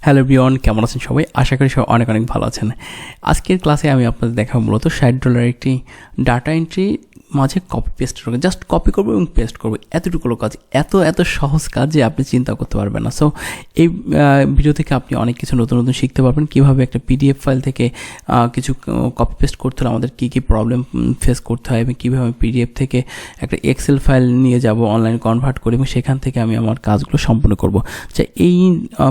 Hello everyone, কেমন আছেন সবাই? আশা করি সবাই অনেক অনেক ভালো আছেন। আজকের ক্লাসে আমি আপনাদের দেখাবো মূলত $60 একটি ডাটা এন্ট্রি মাঝে কপি পেস্ট করবো, জাস্ট কপি করবো এবং পেস্ট করবো, এতটুকু কাজ। এত সহজ কাজ যে আপনি চিন্তা করতে পারবেন না। সো এই ভিডিও থেকে আপনি অনেক কিছু নতুন শিখতে পারবেন, কীভাবে একটা পিডিএফ ফাইল থেকে কিছু কপি পেস্ট করতে হলে আমাদের কী প্রবলেম ফেস করতে হয়, এবং কীভাবে আমি পিডিএফ থেকে একটা এক্সেল ফাইল নিয়ে যাব, অনলাইন কনভার্ট করে, এবং সেখান থেকে আমি আমার কাজগুলো সম্পূর্ণ করব। যে এই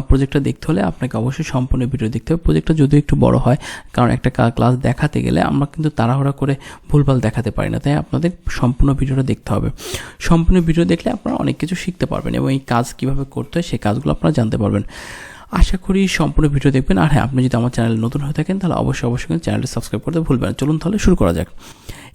প্রজেক্টটা দেখতে হলে আপনাকে অবশ্যই সম্পূর্ণ ভিডিও দেখতে হবে। প্রজেক্টটা যদিও একটু বড় হয়, কারণ একটা ক্লাস দেখাতে গেলে আমরা কিন্তু তাড়াহুড়া করে ভুলভাল দেখাতে পারি না, তাই আপনাদের সম্পূর্ণ ভিডিওটা দেখতে হবে। সম্পূর্ণ ভিডিও দেখলে আপনারা অনেক কিছু শিখতে পারবেন এবং এই কাজ কীভাবে করতে হয় সেই কাজগুলো আপনারা জানতে পারবেন। আশা করি সম্পূর্ণ ভিডিও দেখবেন। আর হ্যাঁ, আপনি যদি আমার চ্যানেলে নতুন হয়ে থাকেন তাহলে অবশ্যই কিন্তু চ্যানেলটি সাবস্ক্রাইব করতে ভুলবেন না। চলুন তাহলে শুরু করা যাক।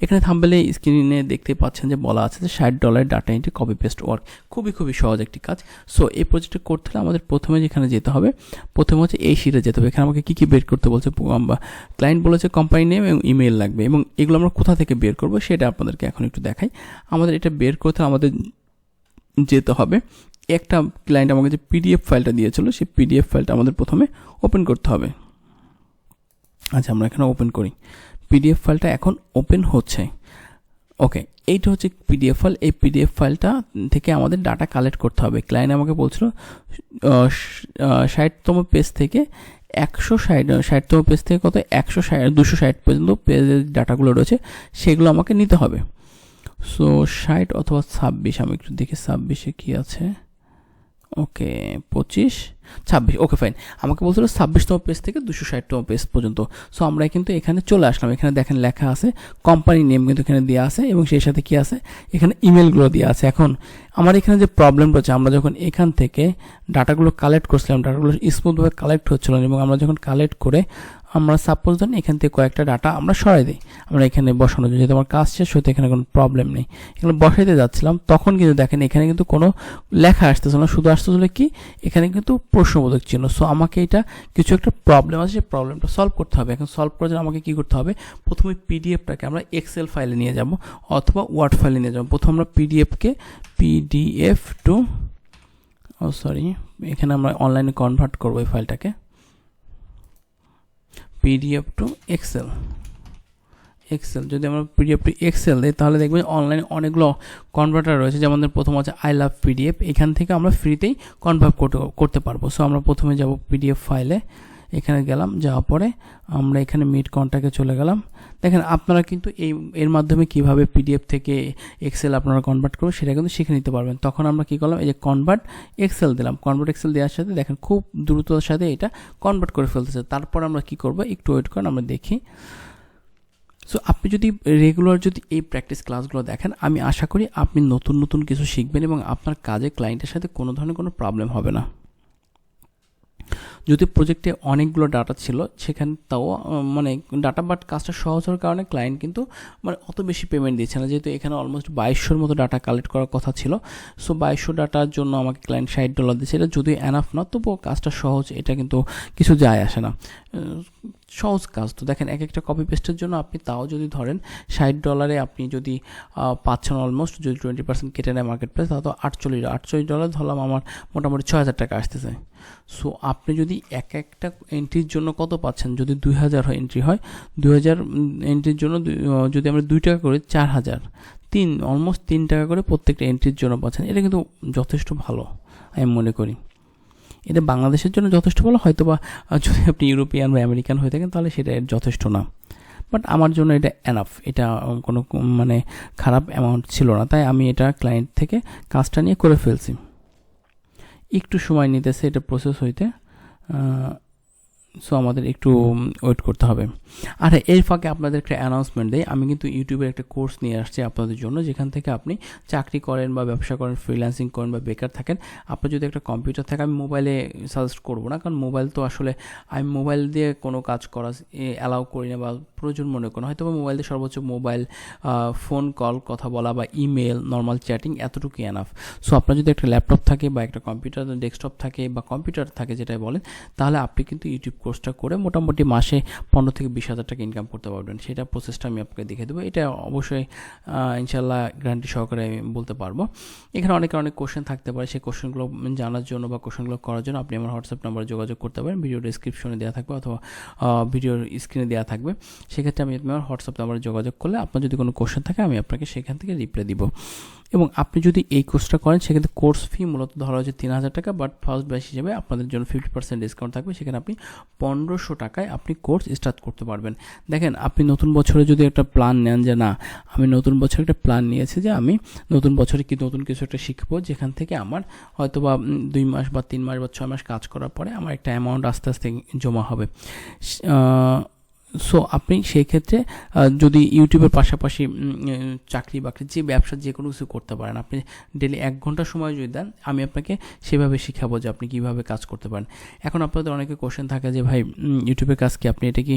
এখানে থাম্বনেলে স্ক্রিনে দেখতে পাচ্ছেন যে বলা আছে যে $60 data entry copy paste work. খুবই সহজ একটি কাজ। সো এই প্রজেক্টটা করতে হলে আমাদের প্রথমে যেখানে যেতে হবে, প্রথমে হচ্ছে এই শিটে যেতে হবে। এখানে আমাকে কী বের করতে বলছে, ক্লায়েন্ট বলেছে কোম্পানি নেম এবং ইমেল লাগবে, এবং এগুলো আমরা কোথা থেকে বের করবো সেটা আপনাদেরকে এখন একটু দেখাই। আমাদের এটা বের করতে আমাদের যেতে হবে, একটা ক্লায়েন্ট আমাকে যে পিডিএফ ফাইলটা দিয়েছিল সেই পিডিএফ ফাইলটা আমাদের প্রথমে ওপেন করতে হবে। আচ্ছা, আমরা এখানে ওপেন করি। পিডিএফ ফাইলটা এখন ওপেন হচ্ছে। ওকে, এইটা হচ্ছে পিডিএফ ফাইল। এই পিডিএফ ফাইলটা থেকে আমাদের ডাটা কালেক্ট করতে হবে। ক্লায়েন্ট আমাকে বলছিল 60তম পেজ থেকে 160তম পেজ থেকে কত 260 পর্যন্ত পেজের ডাটাগুলো রয়েছে, সেগুলো আমাকে নিতে হবে। সো 60 অথবা 26, আমি একটু দেখি 26-এ কী আছে। ওকে, 25, 26, ওকে ফাইন। আমাকে বলছিল 26তম পেজ থেকে 260তম পেজ পর্যন্ত। সো আমরা কিন্তু এখানে চলে আসলাম। এখানে দেখেন লেখা আছে কোম্পানি নেম, কিন্তু এখানে দেওয়া আছে, এবং সেই সাথে কি আছে, এখানে ইমেলগুলো দেওয়া আছে। এখন আমার এখানে যে প্রবলেম রয়েছে, আমরা যখন এখান থেকে ডাটাগুলো কালেক্ট করছিলাম, ডাটাগুলো স্মুথভাবে কালেক্ট হচ্ছিল না, এবং আমরা যখন কালেক্ট করে আমরা সাপোজ ধরেন এখান থেকে কয়েকটা ডাটা আমরা সরাই দিই, আমরা এখানে বসানো যায়, যেহেতু আমার কাজ শেষ হতে এখানে কোনো প্রবলেম নেই। এখানে বসাইতে যাচ্ছিলাম, তখন কিন্তু দেখেন এখানে কিন্তু কোনো লেখা আসতেছিল না, শুধু আসতেছিল কি এখানে কিন্তু প্রশ্নবোধক চিহ্ন। সো আমাকে এটা কিছু একটা প্রবলেম আছে, সেই প্রবলেমটা সলভ করতে হবে। এখন সলভ করার জন্য আমাকে কী করতে হবে, প্রথমে পিডিএফটাকে আমরা এক্সেল ফাইলে নিয়ে যাব অথবা ওয়ার্ড ফাইলে নিয়ে যাব। প্রথমে আমরা পিডিএফকে পিডিএফ টু এখানে আমরা অনলাইনে কনভার্ট করবো এই ফাইলটাকে পিডিএফ টু এক্সেল। যদি আমরা পিডিএফ টু এক্সেল দিই তাহলে দেখবেন অনলাইনে অনেকগুলো কনভার্টার রয়েছে। যেমন প্রথম আছে আই লাভ পিডিএফ, এখান থেকে আমরা ফ্রিতেই কনভার্ট করতে পারবো। সো আমরা প্রথমে যাব পিডিএফ ফাইলে, এখানে গেলাম, যাওয়ার পরে আমরা এখানে মিড কন্ট্যাক্টে চলে গেলাম। দেখেন আপনারা কিন্তু এর মাধ্যমে কিভাবে পিডিএফ থেকে এক্সেল আপনারা কনভার্ট করবেন সেটা কিন্তু শিখে নিতে পারবেন। তখন আমরা কী করলাম, এই যে কনভার্ট এক্সেল দিলাম। কনভার্ট এক্সেল দেওয়ার সাথে দেখেন খুব দ্রুততার সাথে এটা কনভার্ট করে ফেলতেছে। তারপর আমরা কি করব, একটু ওয়েট করেন, আমরা দেখি। সো আপনি যদি রেগুলার এই প্র্যাকটিস ক্লাসগুলো দেখেন, আমি আশা করি আপনি নতুন কিছু শিখবেন এবং আপনার কাজে ক্লায়েন্টের সাথে কোনো ধরনের কোনো প্রবলেম হবে না। যদি প্রজেক্টে অনেকগুলো ডাটা ছিল সেখানে তাও ডাটা, বাট কাজটা সহজ হওয়ার কারণে ক্লায়েন্ট কিন্তু অত বেশি পেমেন্ট দিচ্ছে না, যেহেতু এখানে অলমোস্ট 2200-র মতো ডাটা কালেক্ট করার কথা ছিল। সো 2200 ডাটার জন্য আমাকে ক্লায়েন্ট $60 দিচ্ছে। এটা যদি এনাফ না, তবুও কাজটা সহজ, এটা কিন্তু কিছু যায় আসে না, সহজ কাজ। তো দেখেন একটা কপি পেস্টের জন্য আপনি তাও যদি ধরেন $60 আপনি যদি পাচ্ছেন, অলমোস্ট যদি 20% কেটে নেয় মার্কেট প্রাইস, তাহলে তো $48 ধরলাম, আমার মোটামুটি 6000 টাকা আসতেছে। সো আপনি যদি একটা এন্ট্রির জন্য কত পাচ্ছেন, যদি 2000 এন্ট্রি হয়, 2000 এন্ট্রির জন্য যদি আমরা 2 টাকা করি, 4000, অলমোস্ট 3 টাকা করে প্রত্যেকটা এন্ট্রির জন্য পাচ্ছেন। এটা কিন্তু যথেষ্ট ভালো আমি মনে করি। এটা বাংলাদেশের জন্য যথেষ্ট ভালো, হয়তো বা যদি আপনি ইউরোপিয়ান বা আমেরিকান হয়ে থাকেন তাহলে সেটা যথেষ্ট না, বাট আমার জন্য এটা এনাফ। এটা কোনো খারাপ অ্যামাউন্ট ছিল না, তাই আমি এটা ক্লায়েন্ট থেকে কাজটা নিয়ে করে ফেলছি। একটু সময় নিতেছে এটা প্রসেস হইতে, সো আমাদের একটু ওয়েট করতে হবে। আর এর ফাঁকে আপনাদের একটা অ্যানাউন্সমেন্ট দেয়, আমি কিন্তু ইউটিউবের একটা কোর্স নিয়ে আসছি আপনাদের জন্য, যেখান থেকে আপনি চাকরি করেন বা ব্যবসা করেন, ফ্রিল্যান্সিং করেন বা বেকার থাকেন, আপনার যদি একটা কম্পিউটার থাকে, আমি মোবাইলে সাজেস্ট করবো না, কারণ মোবাইল তো আসলে আমি মোবাইল দিয়ে কোনো কাজ করা অ্যালাউ করি না বা প্রয়োজন মনে করি না। হয়তো মোবাইল দিয়ে সর্বোচ্চ ফোন কল কথা বলা বা ইমেল, নর্মাল চ্যাটিং, এতটুকুই এনাফ। সো আপনার যদি একটা ল্যাপটপ থাকে বা একটা কম্পিউটার ডেস্কটপ থাকে বা কম্পিউটার থাকে যেটাই বলেন, তাহলে আপনি কিন্তু ইউটিউব কোর্সটা করে মোটামুটি মাসে 15 থেকে 20,000 টাকা ইনকাম করতে পারবেন। সেটা প্রসেসটা আমি আপনাকে দেখিয়ে দেবো। এটা অবশ্যই ইনশাল্লাহ গ্যারান্টি সহকারে আমি বলতে পারবো। এখানে অনেক কোশ্চেন থাকতে পারে, সেই কোশ্চেনগুলো জানার জন্য বা কোশ্চেনগুলো করার জন্য আপনি আমার হোয়াটসঅ্যাপ নাম্বারে যোগাযোগ করতে পারেন। ভিডিও ডিসক্রিপশনে দেওয়া থাকবে অথবা ভিডিওর স্ক্রিনে দেওয়া থাকবে। সেক্ষেত্রে আমি আমার হোয়াটসঅ্যাপ নাম্বারে যোগাযোগ করলে আপনার যদি কোনো কোশ্চেন থাকে আমি আপনাকে সেখান থেকে রিপ্লাই দিব। এবং আপনি যদি এই কোর্সটা করেন সেক্ষেত্রে কোর্স ফি মূলত ধরা হচ্ছে 3,000 টাকা, বাট ফার্স্ট ব্যাচ হিসেবে আপনাদের জন্য 50% ডিসকাউন্ট থাকবে। সেখানে আপনি 1500 টাকায় আপনি কোর্স স্টার্ট করতে পারবেন। দেখেন, আপনি নতুন বছরে যদি একটা প্ল্যান নেন যে না, আমি নতুন বছরে একটা প্ল্যান নিয়েছি যে আমি নতুন বছরে নতুন কিছু একটা শিখবো, যেখান থেকে আমার হয়তো বা 2 মাস বা 3 মাস বা 6 মাস কাজ করার পরে আমার একটা অ্যামাউন্ট আস্তে আস্তে জমা হবে। সো আপনি সেই ক্ষেত্রে যদি ইউটিউবের পাশাপাশি চাকরি বাকরি যে ব্যবসা যে কোনো কিছু করতে পারেন, আপনি ডেলি 1 ঘন্টা সময় যদি দেন আমি আপনাকে সেভাবে শিখাবো যে আপনি কীভাবে কাজ করতে পারেন। এখন আপনাদের অনেকে কোশ্চেন থাকে যে ভাই ইউটিউবের কাজ কি আপনি এটা কি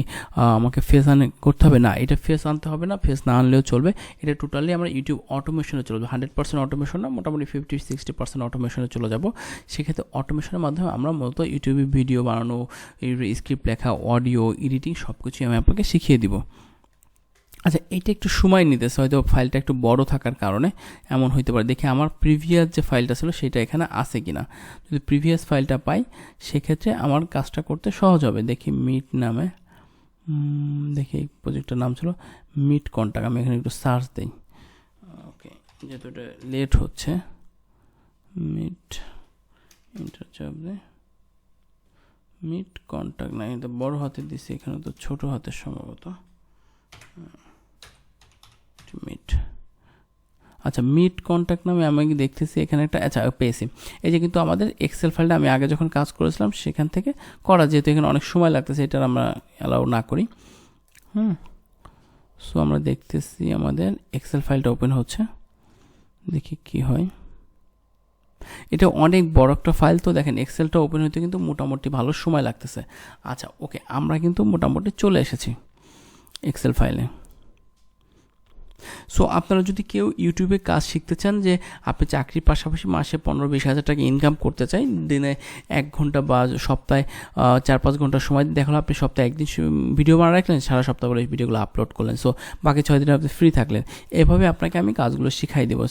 আমাকে ফেস করতে হবে? না, এটা ফেস আনতে হবে না, ফেস না আনলেও চলবে। এটা টোটালি আমরা ইউটিউব অটোমেশনে চলবে। 100% অটোমেশন না, মোটামুটি 50-60% অটোমেশনে চলে যাব। সেক্ষেত্রে অটোমেশনের মাধ্যমে আমরা মূলত ইউটিউবে ভিডিও বানানো, স্ক্রিপ্ট লেখা, অডিও এডিটিং সব কিছু আমি আপনাকে শিখিয়ে দিব। আচ্ছা, এটা একটু সময় নিতেছে, হয়তো ফাইলটা একটু বড় থাকার কারণে এমন হইতে পারে। দেখি আমার প্রিভিয়াস যে ফাইলটা ছিল সেটা এখানে আছে কিনা। যদি প্রিভিয়াস ফাইলটা পাই সেক্ষেত্রে আমার কাজটা করতে সহজ হবে। দেখি মিট নামে, দেখি এই প্রজেক্টটার নাম ছিল মিট কন্টাক্ট। আমি এখানে একটু সার্চ দিই। ওকে, যেহেতু এটা লেট হচ্ছে, মিট ইন্টারচাপ দেয়, মিট কন্ট্যাক্ট না, এটা বড় হাতে দিছি, এখানে তো ছোট হাতের সম্ভবত মিট। আচ্ছা, মিট কন্ট্যাক্ট নামে আমি দেখতেছি এখানে একটা, আচ্ছা পেয়েছি। এই যে কিন্তু আমাদের এক্সেল ফাইলটা আমি আগে যখন কাজ করেছিলাম সেখান থেকে করা, যেহেতু এখানে অনেক সময় লাগতেছে, এটা আমরা অ্যালাউ না করি। সো আমরা দেখতেছি আমাদের এক্সেল ফাইলটা ওপেন হচ্ছে, দেখি কি হয়। এটা অনেক বড় একটা ফাইল, তো দেখেন এক্সেলটা ওপেন হতে কিন্তু মোটামুটি ভালো সময় লাগতেছে। আচ্ছা ওকে, আমরা কিন্তু মোটামুটি চলে এসেছি এক্সেল ফাইলে। সো আপনারা যদি কেউ ইউটিউবে কাজ শিখতে চান, যে আপনি চাকরির পাশাপাশি মাসে 15-20 হাজার টাকা ইনকাম করতে চাই, দিনে 1 ঘন্টা বা সপ্তাহে 4-5 ঘন্টা সময় দেখা হলো, আপনি সপ্তাহে একদিন ভিডিও বানা রাখলেন, সারা সপ্তাহ বলে ভিডিওগুলো আপলোড করলেন, সো বাকি 6 দিনে আপনি ফ্রি থাকলেন। এভাবে আপনাকে আমি কাজগুলো শিখাই দেবো।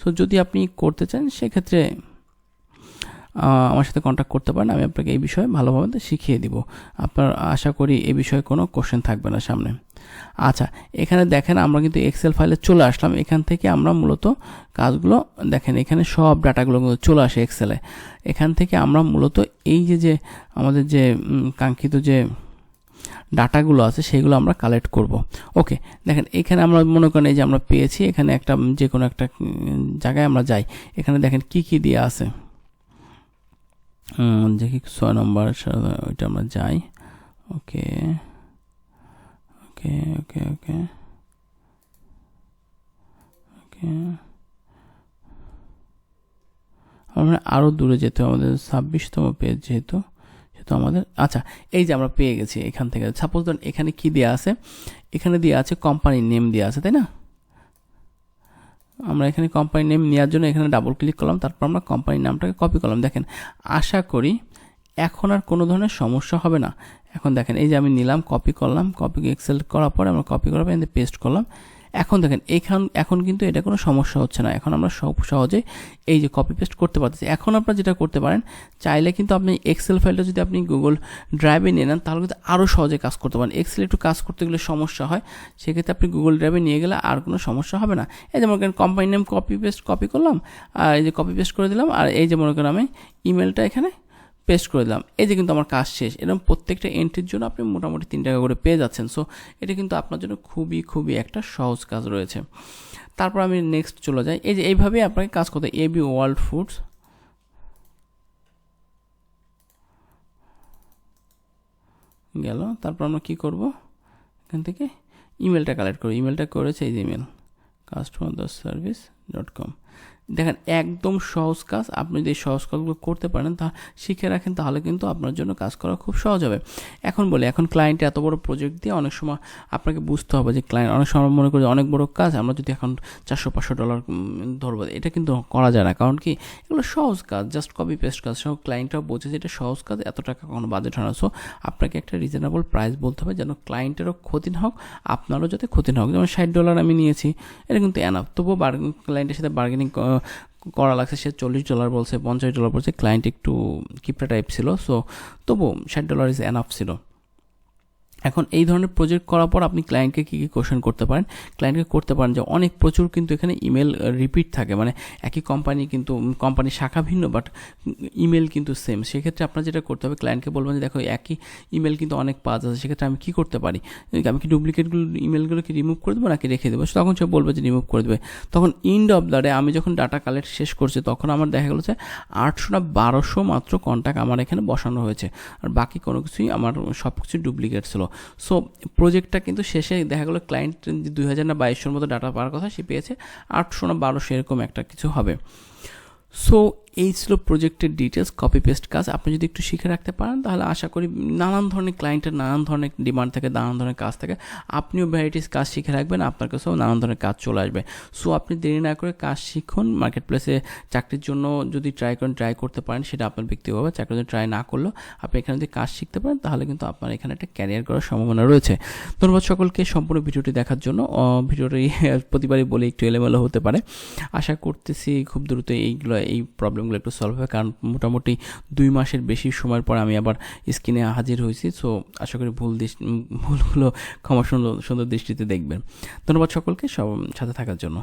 সো যদি আপনি করতে চান সেক্ষেত্রে আমার সাথে কন্ট্যাক্ট করতে পারেন, আমি আপনাকে এই বিষয়ে ভালোভাবে শিখিয়ে দিব। আপনার আশা করি এই বিষয়ে কোনো কোশ্চেন থাকবে না সামনে। আচ্ছা, এখানে দেখেন আমরা কিন্তু এক্সেল ফাইলে চলে আসলাম। এখান থেকে আমরা মূলত কাজগুলো দেখেন, এখানে সব ডাটাগুলো চলে আসে এক্সেলে। এখান থেকে আমরা মূলত এই যে আমাদের যে কাঙ্ক্ষিত যে ডাটাগুলো আছে সেগুলো আমরা কালেক্ট করব। ওকে, দেখেন এখানে আমরা মনে করেন এই যে আমরা পেয়েছি, এখানে একটা যে কোনো একটা জায়গায় আমরা যাই, এখানে দেখেন কি কি দিয়ে আছে, দেখি 6 নম্বর, ওইটা আমরা যাই। ওকে ওকে ওকে ওকে ওকে, আমরা আরও দূরে যেতে হবে, আমাদের 26তম পেজ যেহেতু আমাদের। আচ্ছা, এই যে আমরা পেয়ে গেছি এখান থেকে। সাপোজ ধরুন এখানে কি দেওয়া আছে, এখানে দেওয়া আছে কোম্পানির নেম দেওয়া আছে, তাই না? আমরা এখানে কোম্পানি নেম নেওয়ার জন্য এখানে ডাবল ক্লিক করলাম, তারপর আমরা কোম্পানির নামটাকে কপি করলাম। দেখেন, আশা করি এখন আর কোনো ধরনের সমস্যা হবে না। এখন দেখেন এই যে আমি নিলাম, কপি করলাম, কপি এক্সেল করার পরে আমরা কপি করার পর এখানে পেস্ট করলাম। এখন দেখেন এখন কিন্তু এটা কোনো সমস্যা হচ্ছে না। এখন আমরা সহজে এই যে কপি পেস্ট করতে পারতেছি। এখন আপনারা যেটা করতে পারেন, চাইলে কিন্তু আপনি এক্সেল ফাইলটা যদি আপনি গুগল ড্রাইভে নিয়ে নেন তাহলে কিন্তু আরও সহজে কাজ করতে পারেন। এক্সেল একটু কাজ করতে গেলে সমস্যা হয়, সেক্ষেত্রে আপনি গুগল ড্রাইভে নিয়ে গেলে আর কোনো সমস্যা হবে না। এই যে মনে করেন কোম্পানি নেম কপি করলাম, আর এই যে কপি পেস্ট করে দিলাম, আর এই যে মনে করেন আমি ইমেলটা এখানে পেস্ট করে দিলাম। এই যে কিন্তু আমার কাজ শেষ। এরকম প্রত্যেকটা এন্ট্রির জন্য আপনি মোটামুটি 3 টাকা করে পেয়ে যাচ্ছেন। সো এটা কিন্তু আপনার জন্য খুবই একটা সহজ কাজ রয়েছে। তারপর আমি নেক্সট চলে যাই। এই যে এইভাবে আপনাকে কাজ করতে, এবি ওয়ার্ল্ড ফুডস গেল। তারপর আমরা কি করব, এখান থেকে ইমেলটা কালেক্ট করব। ইমেলটা করেছে এই যে ইমেল customer.service.com। দেখেন একদম সহজ কাজ। আপনি যদি এই সহজ কাজগুলো করতে পারেন, তা শিখে রাখেন, তাহলে কিন্তু আপনার জন্য কাজ করা খুব সহজ হবে। এখন বলি, এখন ক্লায়েন্টে এত বড় প্রজেক্ট দিয়ে অনেক সময় আপনাকে বুঝতে হবে যে ক্লায়েন্ট, অনেক সময় আমরা মনে করি অনেক বড় কাজ, আমরা যদি এখন $400-500 ধরবো, এটা কিন্তু করা যায় না। কারণ কি, এগুলো সহজ কাজ, জাস্ট কপি পেস্ট কাজ। সব ক্লায়েন্টরাও বোঝে যে এটা সহজ কাজ, এত টাকা কোনো বাজেট হয় না। সো আপনাকে একটা রিজনেবল প্রাইস বলতে হবে, যেন ক্লায়েন্টেরও ক্ষতি না হোক, আপনারও যাতে ক্ষতি না হোক। যেমন $60 আমি নিয়েছি, এটা কিন্তু এনাফ। তবুও ক্লায়েন্টের সাথে বার্গেনিং করা লাগছে। সে $40 বলছে, $50 বলছে, ক্লায়েন্ট একটু কিপটা টাইপ ছিল। সো তবু $60 ইজ এনাফ ছিল। এখন এই ধরনের প্রজেক্ট করার পর আপনি ক্লায়েন্টকে কী কী কোশ্চেন করতে পারেন? ক্লায়েন্টকে করতে পারেন যে অনেক প্রচুর কিন্তু এখানে ইমেল রিপিট থাকে, মানে একই কোম্পানি কিন্তু কোম্পানির শাখা ভিন্ন, বাট ইমেল কিন্তু সেম। সেক্ষেত্রে আপনার যেটা করতে হবে, ক্লায়েন্টকে বলবেন যে দেখো একই ইমেল কিন্তু অনেক পাওয়া যাচ্ছে, সেক্ষেত্রে আমি কী করতে পারি? আমি কি ডুপ্লিকেটগুলো ইমেলগুলো কি রিমুভ করে দেবো নাকি রেখে দেবো? তখন সে বলবে যে রিমুভ করে দেবে। তখন এন্ড অফ দ্য ডে আমি যখন ডাটা কালেক্ট শেষ করছি, তখন আমার দেখা গেলো যে 800 না 1200 মাত্র কন্ট্যাক্ট আমার এখানে বসানো হয়েছে, আর বাকি কোনো কিছুই আমার সব কিছু ডুপ্লিকেট ছিল। সো প্রজেক্টটা কিন্তু শেষে দেখা গেলো ক্লায়েন্ট 2000 না 2200 মতো ডাটা পাওয়ার কথা, সে পেয়েছে 800 না 1200 এরকম একটা কিছু হবে। সো এই ছিল প্রজেক্টের ডিটেলস, কপি পেস্ট কাজ। আপনি যদি একটু শিখে রাখতে পারেন, তাহলে আশা করি নানান ধরনের ক্লায়েন্টের নানান ধরনের ডিমান্ড থাকে, নানান ধরনের কাজ থাকে, আপনিও ভ্যারাইটিস কাজ শিখে রাখবেন, আপনার কাছেও নানান ধরনের কাজ চলে আসবে। সো আপনি দেরি না করে কাজ শিখুন। মার্কেট প্লেসে চাকরির জন্য যদি ট্রাই করতে পারেন, সেটা আপনার ব্যক্তিগত। চাকরির জন্য ট্রাই না করলেও আপনি এখানে যদি কাজ শিখতে পারেন, তাহলে কিন্তু আপনার এখানে একটা ক্যারিয়ার করার সম্ভাবনা রয়েছে। ধন্যবাদ সকলকে সম্পূর্ণ ভিডিওটি দেখার জন্য। ভিডিওটি প্রতিবারই বলে একটু এলোমেলো হতে পারে, আশা করতেছি খুব দ্রুত এই প্রবলেমগুলো একটু সলভ হবে, কারণ মোটামুটি 2 মাসের বেশি সময়ের পর আমি আবার স্ক্রিনে হাজির হয়েছি। সো আশা করি ভুলগুলো ক্ষমা সুন্দর দৃষ্টিতে দেখবেন। ধন্যবাদ সকলকে সাথে থাকার জন্য।